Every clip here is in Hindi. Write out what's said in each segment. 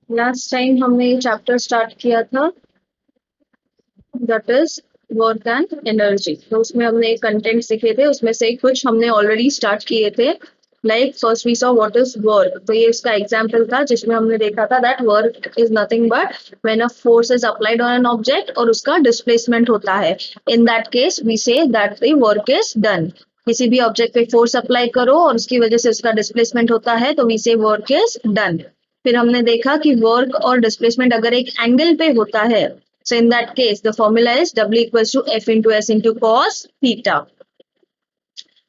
लास्ट टाइम हमने ये चैप्टर स्टार्ट किया था, that is work and energy. तो उसमें हमने कंटेंट सीखे थे, उसमें से कुछ हमने ऑलरेडी स्टार्ट किए थे। Like first we saw what is work, तो ये उसका एग्जांपल था जिसमें हमने देखा था that work is nothing but when a force is applied on an object और उसका डिस्प्लेसमेंट होता है। In that case we say that the work is done. किसी भी ऑब्जेक्ट पे फोर्स अप्लाई करो और उसकी वजह से उसका डिस्प्लेसमेंट होता है तो we say work is done. फिर हमने देखा कि वर्क और डिस्प्लेसमेंट अगर एक एंगल पे होता है, so in that case the formula is W equals to F into S into cos theta.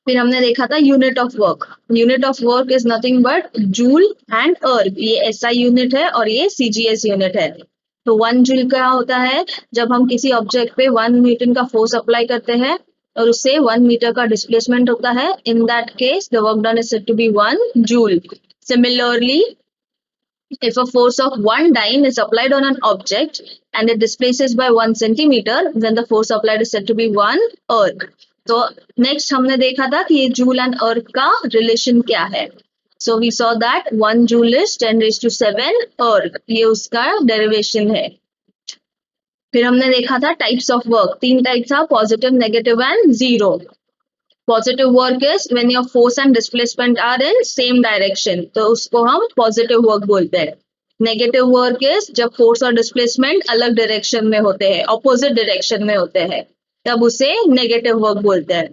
फिर हमने देखा था unit of work. Unit of work is nothing but joule and अर्ग। ये एसआई यूनिट है और ये सीजीएस यूनिट है। तो 1 जूल क्या होता है, जब हम किसी ऑब्जेक्ट पे 1 न्यूटन का फोर्स अप्लाई करते हैं और उससे 1 मीटर का डिस्प्लेसमेंट होता है, in that case the work done is said to be 1 joule. Similarly, if a force of 1 dyne is applied on an object and it displaces by 1 centimeter, then the force applied is said to be 1 erg. तो नेक्स्ट हमने देखा था कि ये जूल एंड अर्ग का रिलेशन क्या है। So we saw that 1 joule is 10⁻⁷ erg, ये उसका डेरिवेशन है। फिर हमने देखा था टाइप्स ऑफ वर्क, 3 टाइप था, positive, negative and zero. Positive work is when your force and displacement are in same direction, तो उसको हम पॉजिटिव वर्क बोलते हैं। नेगेटिव वर्क इज जब फोर्स और डिस्प्लेसमेंट अलग डायरेक्शन में होते हैं, ऑपोजिट डायरेक्शन में होते हैं, तब उसे नेगेटिव वर्क बोलते हैं।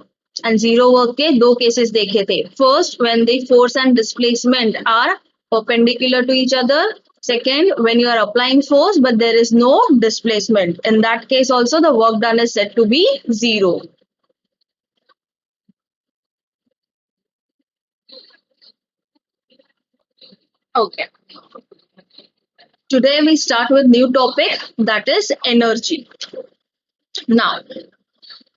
एंड जीरो वर्क के 2 केसेस देखे थे। First, when the force and displacement are perpendicular to each other. Second, when you are applying force but there is no displacement. In that case also the work done is said to be zero. Okay. Today we start with new topic, that is energy. Now,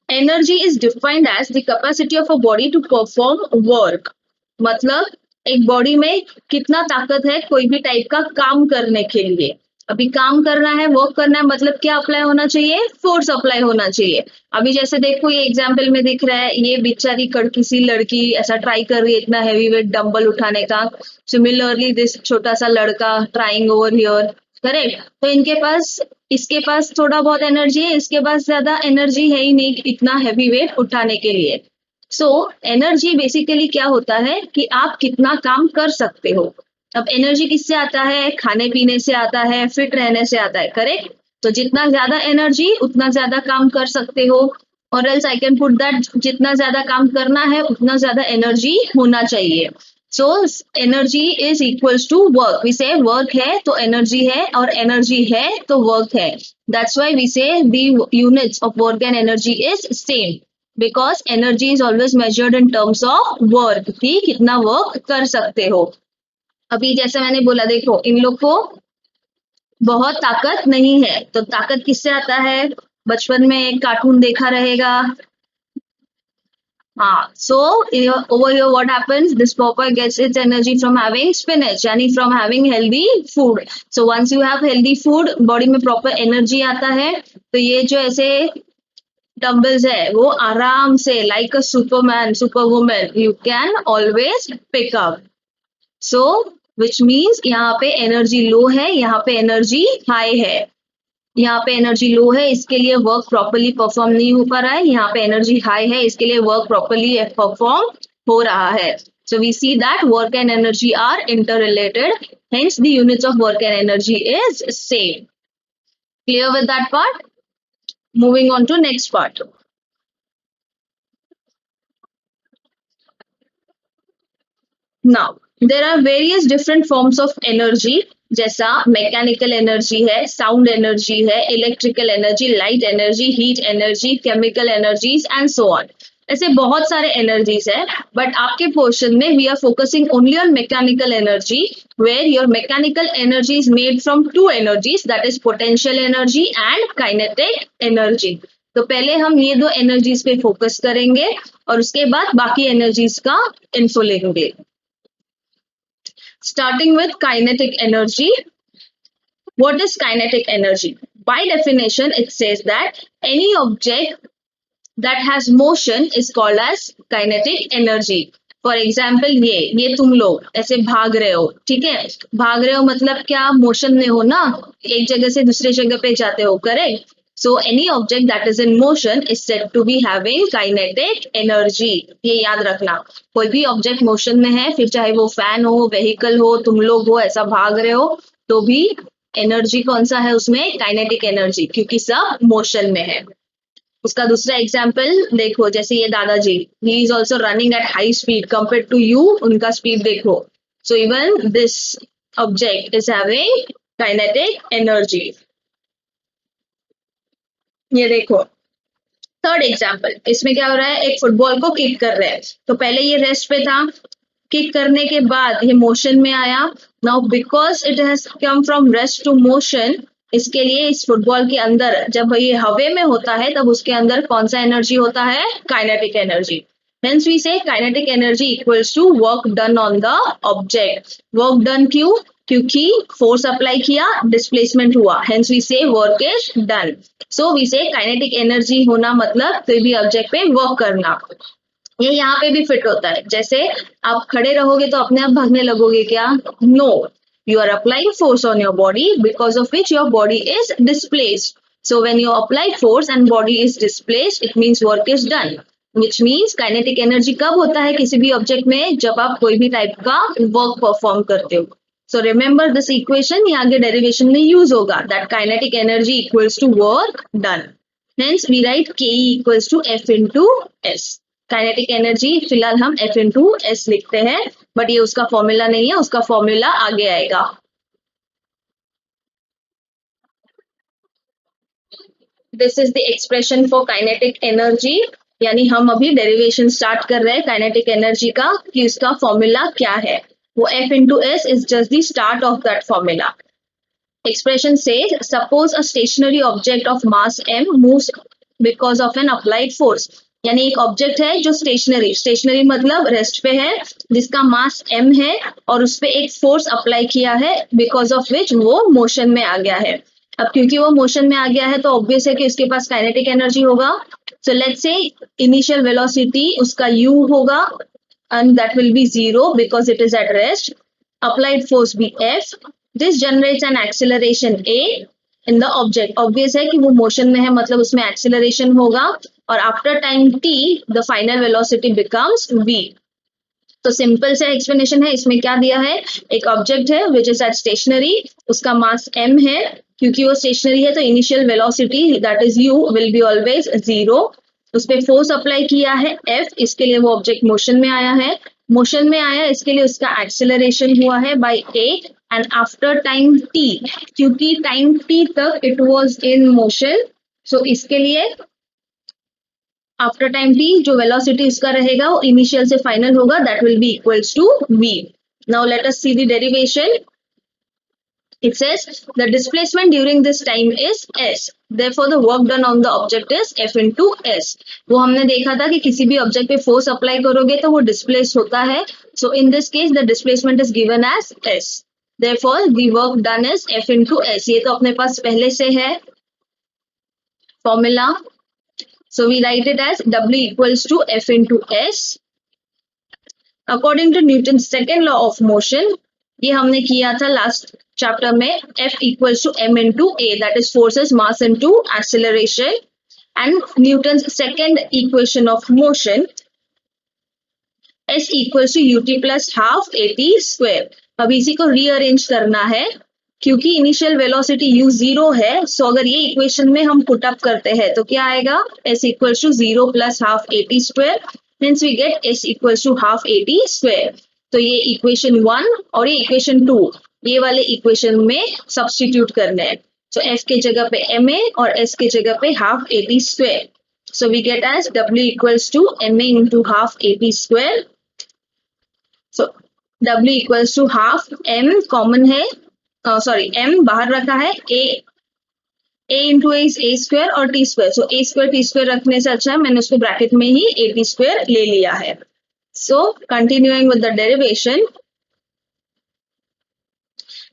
energy is defined as the capacity of a body to perform work. मतलब एक बॉडी में कितना ताकत है कोई भी टाइप का काम करने के लिए। अभी काम करना है, वर्क करना है, मतलब क्या अप्लाई होना चाहिए, फोर्स अप्लाई होना चाहिए। अभी जैसे देखो ये एग्जाम्पल में दिख रहा है, ये बेचारी कड़की सी लड़की ऐसा ट्राई कर रही है इतना हैवी वेट डंबल उठाने का। सिमिलरली दिस छोटा सा लड़का ट्राइंग ओवर हियर, करेक्ट। तो इनके पास, इसके पास थोड़ा बहुत एनर्जी है, इसके पास ज्यादा एनर्जी है ही नहीं इतना हैवी वेट उठाने के लिए। सो एनर्जी बेसिकली क्या होता है कि आप कितना काम कर सकते हो। अब एनर्जी किससे आता है, खाने पीने से आता है, फिट रहने से आता है, करेक्ट। तो जितना ज्यादा एनर्जी उतना ज्यादा काम कर सकते हो। और else I can put that जितना ज्यादा काम करना है उतना ज्यादा एनर्जी होना चाहिए। So energy is equals to work. We say work है तो एनर्जी है और एनर्जी है तो वर्क है। दैट्स व्हाई वी से the units of work and energy is same, because energy is always measured in terms of work, कि कितना वर्क कर सकते हो। अभी जैसे मैंने बोला, देखो इन लोग को बहुत ताकत नहीं है, तो ताकत किससे आता है, बचपन में एक कार्टून देखा रहेगा। हाँ, so over here what happens, this popeye gets its energy from having spinach, यानी from having healthy food. So once you have healthy food, body में प्रॉपर एनर्जी आता है, तो ये जो ऐसे डम्बल्स है वो आराम से like a superman super women you can always pick up. So which means यहाँ पे एनर्जी लो है, यहाँ पे एनर्जी हाई है। यहाँ पे एनर्जी लो है, इसके लिए वर्क प्रॉपरली परफॉर्म नहीं हो पा रहा है। यहाँ पे एनर्जी हाई है, इसके लिए वर्क प्रॉपरली परफॉर्म हो रहा है। So we see that work and energy are interrelated, hence the units of work and energy is same. Clear with that part? Moving on to next part. Now, there are various different forms of energy, जैसा मैकेनिकल एनर्जी है, साउंड एनर्जी है, electrical energy, light energy, heat energy, chemical energies and so on. ऐसे बहुत सारे एनर्जीज है, बट आपके पोर्शन में we are focusing only on mechanical energy, where your mechanical energy is made from 2 energies, that is potential energy and kinetic energy. तो पहले हम ये 2 एनर्जीज पे फोकस करेंगे और उसके बाद बाकी एनर्जीज का इन्फो लेंगे। Starting with kinetic energy. What is kinetic energy? By definition, it says that any object that has motion is called as kinetic energy. For example ये तुम लोग ऐसे भाग रहे हो, ठीक है, भाग रहे हो मतलब क्या, मोशन में हो ना, एक जगह से दूसरे जगह पे जाते हो, correct. So any object that is in motion is said to be having kinetic energy, ये याद रखना। कोई भी ऑब्जेक्ट मोशन में है, फिर चाहे वो फैन हो, व्हीकल हो, तुम लोग हो, ऐसा भाग रहे हो, तो भी एनर्जी कौन सा है उसमें, काइनेटिक एनर्जी, क्योंकि सब मोशन में है। उसका दूसरा एग्जाम्पल देखो, जैसे ये दादाजी, he is also running at high speed compare to you, उनका स्पीड देखो। So even this object is having kinetic energy. ये देखो थर्ड एग्जाम्पल, इसमें क्या हो रहा है, एक फुटबॉल को किक कर रहे हैं, तो पहले ये रेस्ट पे था, किक करने के बाद ये मोशन में आया। Now because it has come from rest to motion, इसके लिए इस फुटबॉल के अंदर जब ये हवे में होता है तब उसके अंदर कौन सा एनर्जी होता है, kinetic energy. Hence we say kinetic energy equals to work done on the object. Work done क्यों, क्योंकि फोर्स अप्लाई किया, डिस्प्लेसमेंट हुआ, hence we say work is done. So we say kinetic energy होना मतलब कोई भी ऑब्जेक्ट पे वर्क करना। ये यहाँ पे भी फिट होता है, जैसे आप खड़े रहोगे तो अपने आप भागने लगोगे क्या, no, you are applying force on your body because of which your body is displaced. So when you apply force and body is displaced, it means work is done, which means kinetic energy कब होता है किसी भी ऑब्जेक्ट में, जब आप कोई भी टाइप का वर्क परफॉर्म करते हो। सो रिमेंबर दिस इक्वेशन, ये आगे डेरिवेशन में यूज होगा, that kinetic energy equals to work done. Hence we write Ke equals to F into S. Kinetic energy फिलहाल हम F into S लिखते हैं, बट ये उसका फॉर्मूला नहीं है, उसका फॉर्मूला आगे आएगा। This is the expression for kinetic energy, यानी हम अभी डेरिवेशन स्टार्ट कर रहे हैं काइनेटिक एनर्जी का, कि उसका फॉर्मूला क्या है। वो F into S is just the start of that formula. Expression says, suppose a stationary object of mass m moves because of an applied force. यानी एक ऑब्जेक्ट है जो स्टेशनरी मतलब रेस्ट पे है, जिसका मास m है और उस पे एक फोर्स अप्लाई किया है, बिकॉज ऑफ विच वो मोशन में आ गया है। अब क्योंकि वो मोशन में आ गया है तो ऑब्वियस है कि उसके पास काइनेटिक एनर्जी होगा। So let's say initial velocity उसका u होगा and that will be 0 because it is at rest. Applied force be F. This generates an acceleration A in the object. Obvious है कि वो motion में है, मतलब उसमें acceleration होगा, और after time t the final velocity becomes v. तो सिंपल से एक्सप्लेनेशन है, इसमें क्या दिया है, एक ऑब्जेक्ट है विच इज एट स्टेशनरी, उसका मास m है, क्योंकि वो स्टेशनरी है तो initial velocity that is u will be always 0। उस पर फोर्स अप्लाई किया है F, इसके लिए वो ऑब्जेक्ट मोशन में आया है, मोशन में आया इसके लिए उसका एक्सेलरेशन हुआ है by a, and after time t, क्योंकि टाइम t तक it was in motion, so इसके लिए आफ्टर टाइम t जो वेलोसिटी उसका रहेगा वो इनिशियल से फाइनल होगा, that will be equals to v। Now let us see the derivation. It says the displacement during this time is s, therefore the work done on the object is F into S. वो हमने देखा था कि किसी भी ऑब्जेक्ट पे फोर्स अप्लाई करोगे तो वो डिस्प्लेस होता है, so in this case the displacement is given as S, therefore the work done is F into S। ये तो अपने पास पहले से है formula, so we write it as W equals to F into S. According to Newton's second law of motion, ये हमने किया था लास्ट चैप्टर में, F equals to m into a, that is forces mass into acceleration, and Newton's second equation of motion, S equals to ut plus half at square। अब इसी को रीअरेंज करना है, क्योंकि इनिशियल वेलोसिटी u 0 है, सो अगर ये इक्वेशन में हम पुट अप करते हैं तो क्या आएगा, S equals to 0 plus half at square, hence we get S equals to half at square। तो ये इक्वेशन 1 और ये इक्वेशन 2, ये वाले इक्वेशन में सब्स्टिट्यूट करना है, सो F के जगह पे ma और S के जगह पे half at square, so we get as W equals to ma into half at square. So W equals to half, m common है, सॉरी m बाहर रखा है, a into a is a square और t square, so a square t square रखने से अच्छा है मैंने उसको ब्रैकेट में ही at स्क्वायर ले लिया है। So continuing with the derivation,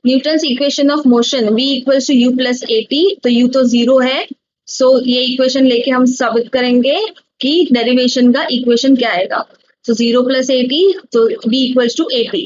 Newton's equation of motion v equals to u plus at, तो u तो 0 है, so ये इक्वेशन लेके हम साबित करेंगे कि डेरिवेशन का इक्वेशन क्या आएगा। So 0 plus 80, so B equals to 80.